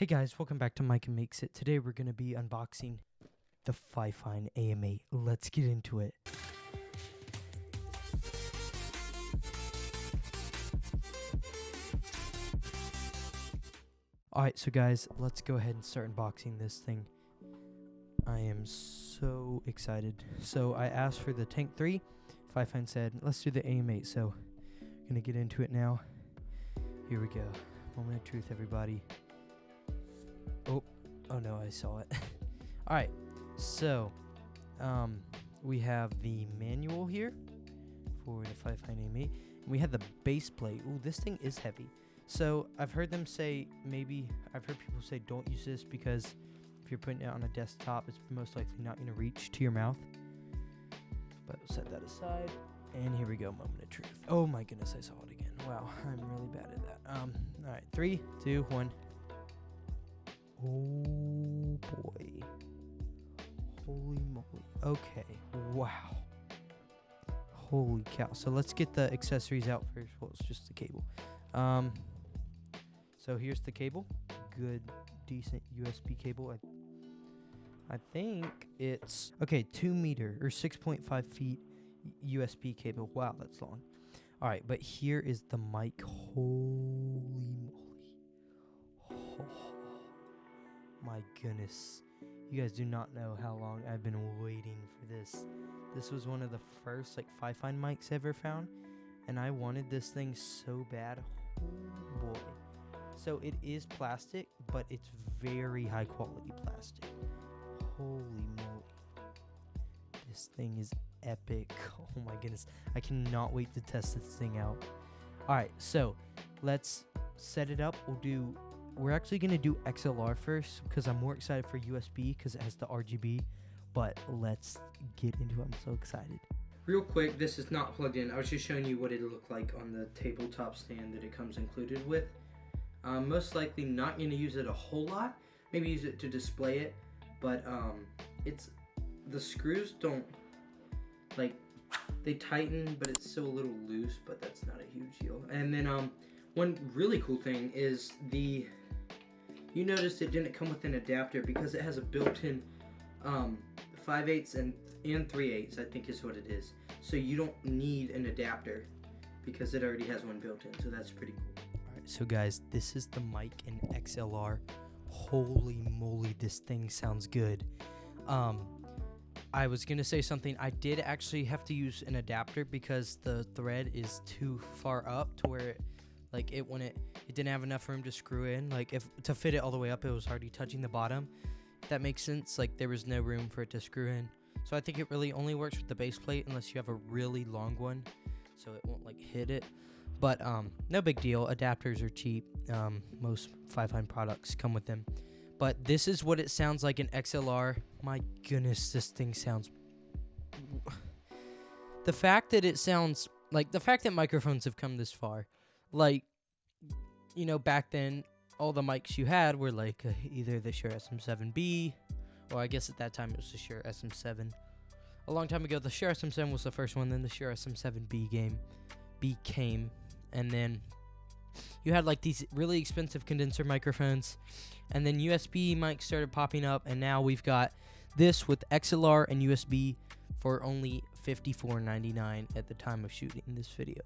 Hey guys, welcome back to Mike and Makes It. Today we're going to be unboxing the Fifine AM8. Let's get into it. Alright, so guys, let's go ahead and start unboxing this thing. I am so excited. So I asked for the Tank 3. Fifine said, let's do the AM8. So I'm going to get into it now. Here we go. Moment of truth, everybody. Oh no, I saw it. Alright, so we have the manual here for the Fifine AM8. We have the base plate. Ooh, this thing is heavy. So I've heard them say, I've heard people say don't use this because if you're putting it on a desktop, it's most likely not going to reach to your mouth. But we'll set that aside. And here we go, moment of truth. Oh my goodness, I saw it again. Wow, I'm really bad at that. Alright, 3, 2, 1. Oh boy. Holy moly. Okay. Wow. Holy cow. So let's get the accessories out first. Well, it's just the cable. So here's the cable. Good, decent USB cable. I think it's 2 meter or 6.5 feet USB cable. Wow, that's long. All right, but here is the mic. Holy moly. Oh, my goodness. You guys do not know how long I've been waiting for this. This was one of the first Fifine mics I ever found, and I wanted this thing so bad. Oh boy. So it is plastic, but it's very high quality plastic. Holy moly. This thing is epic. Oh my goodness. I cannot wait to test this thing out. Alright, so let's set it up. We're actually going to do XLR first because I'm more excited for USB because it has the RGB. But let's get into it. I'm so excited. Real quick, this is not plugged in. I was just showing you what it looked like on the tabletop stand that it comes included with. Most likely not going to use it a whole lot. Maybe use it to display it. But the screws don't, they tighten, but it's still a little loose, but that's not a huge deal. And then one really cool thing is you noticed it didn't come with an adapter because it has a built-in 5/8 and 3/8, I think is what it is. So you don't need an adapter because it already has one built in. So that's pretty cool. Alright, so guys, this is the mic in XLR. Holy moly, this thing sounds good. I was gonna say something. I did actually have to use an adapter because the thread is too far up to where it didn't have enough room to screw in. If to fit it all the way up, it was already touching the bottom. If that makes sense. There was no room for it to screw in. So I think it really only works with the base plate unless you have a really long one, so it won't hit it. But no big deal. Adapters are cheap. Most Fifine products come with them. But this is what it sounds like in XLR. My goodness, this thing sounds... The fact that it sounds... the fact that microphones have come this far. Back then, all the mics you had were either the Shure SM7B, or I guess at that time it was the Shure SM7. A long time ago, the Shure SM7 was the first one, then the Shure SM7B came, and then you had these really expensive condenser microphones, and then USB mics started popping up, and now we've got this with XLR and USB for only $54.99 at the time of shooting this video.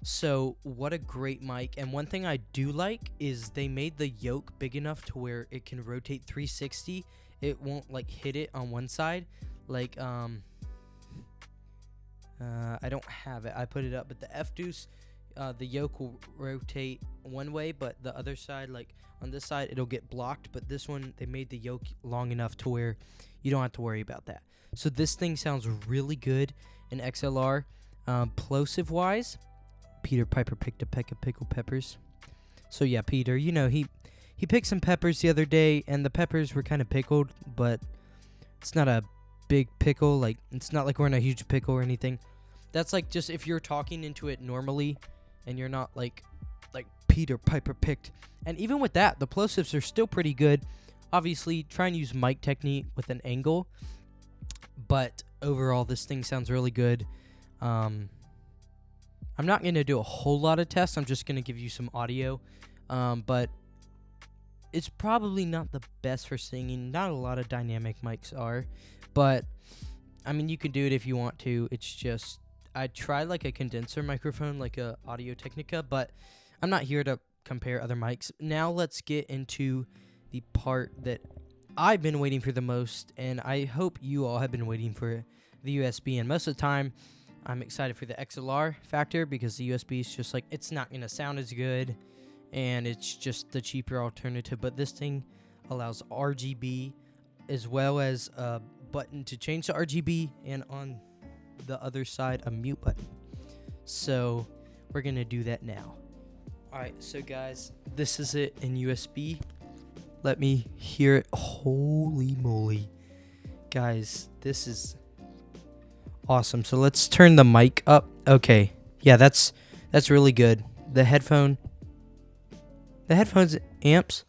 So what a great mic. And one thing I do like is they made the yoke big enough to where it can rotate 360. It won't hit it on one side. I don't have it. I put it up, but the F-deuce, the yoke will rotate one way, but the other side, on this side, it'll get blocked. But this one, they made the yoke long enough to where you don't have to worry about that. So this thing sounds really good in XLR. Plosive-wise, Peter Piper picked a peck of pickled peppers. So yeah, Peter, he picked some peppers the other day, and the peppers were kind of pickled, but it's not a big pickle. It's not like we're in a huge pickle or anything. That's just if you're talking into it normally, and you're not like Peter Piper picked. And even with that, the plosives are still pretty good. Obviously, try and use mic technique with an angle, but overall, this thing sounds really good. I'm not going to do a whole lot of tests. I'm just going to give you some audio. But it's probably not the best for singing. Not a lot of dynamic mics are, but I mean, you can do it if you want to. It's just, I tried like a condenser microphone, like a Audio Technica, but I'm not here to compare other mics. Now let's get into the part that I've been waiting for the most, and I hope you all have been waiting for the USB. And most of the time, I'm excited for the XLR factor because the USB is just like, it's not going to sound as good, and it's just the cheaper alternative. But this thing allows RGB as well as a button to change the RGB, and on the other side, a mute button. So we're going to do that now. Alright, so guys, this is it in USB. Let me hear it. Holy moly. Guys, this is awesome. So let's turn the mic up. Okay. Yeah, that's really good. The headphones amps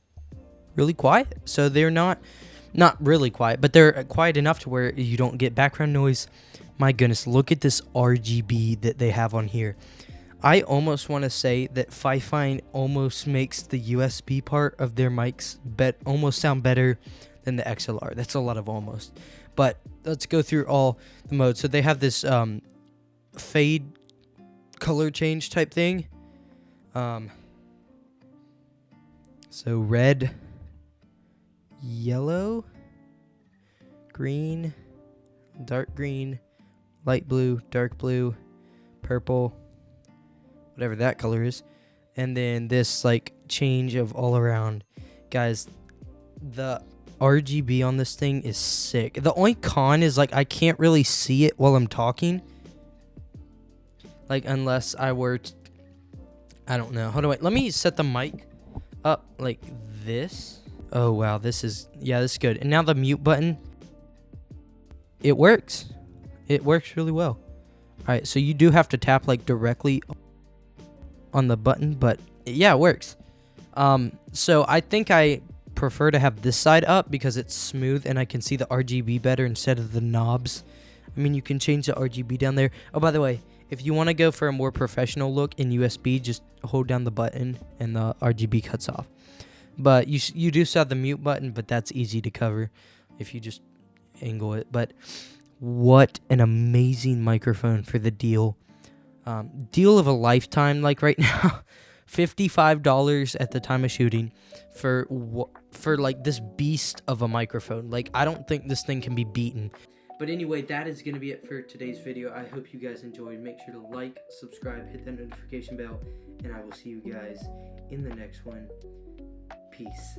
really quiet. So they're not really quiet, but they're quiet enough to where you don't get background noise. My goodness, look at this RGB that they have on here. I almost want to say that Fifine almost makes the USB part of their mics almost sound better than the XLR. That's a lot of almost. But let's go through all the modes. So they have this fade color change type thing. So red, yellow, green, dark green, light blue, dark blue, purple, whatever that color is, and then this like change of all around. Guys, the RGB on this thing is sick. The only con is like I can't really see it while I'm talking, like unless I were I don't know, let me set the mic up like this. Oh wow, this is good. And now the mute button, it works really well. All right, so you do have to tap like directly on the button, but yeah, it works. So I think I prefer to have this side up because it's smooth and I can see the RGB better instead of the knobs. I mean, you can change the RGB down there. Oh, by the way, if you want to go for a more professional look in USB, just hold down the button and the RGB cuts off. But you do still have the mute button, but that's easy to cover if you just angle it. But what an amazing microphone for the deal. Deal of a lifetime, like right now. $55 at the time of shooting for like this beast of a microphone. Like, I don't think this thing can be beaten. But anyway, that is going to be it for today's video. I hope you guys enjoyed. Make sure to like, subscribe, hit that notification bell, and I will see you guys in the next one. Peace.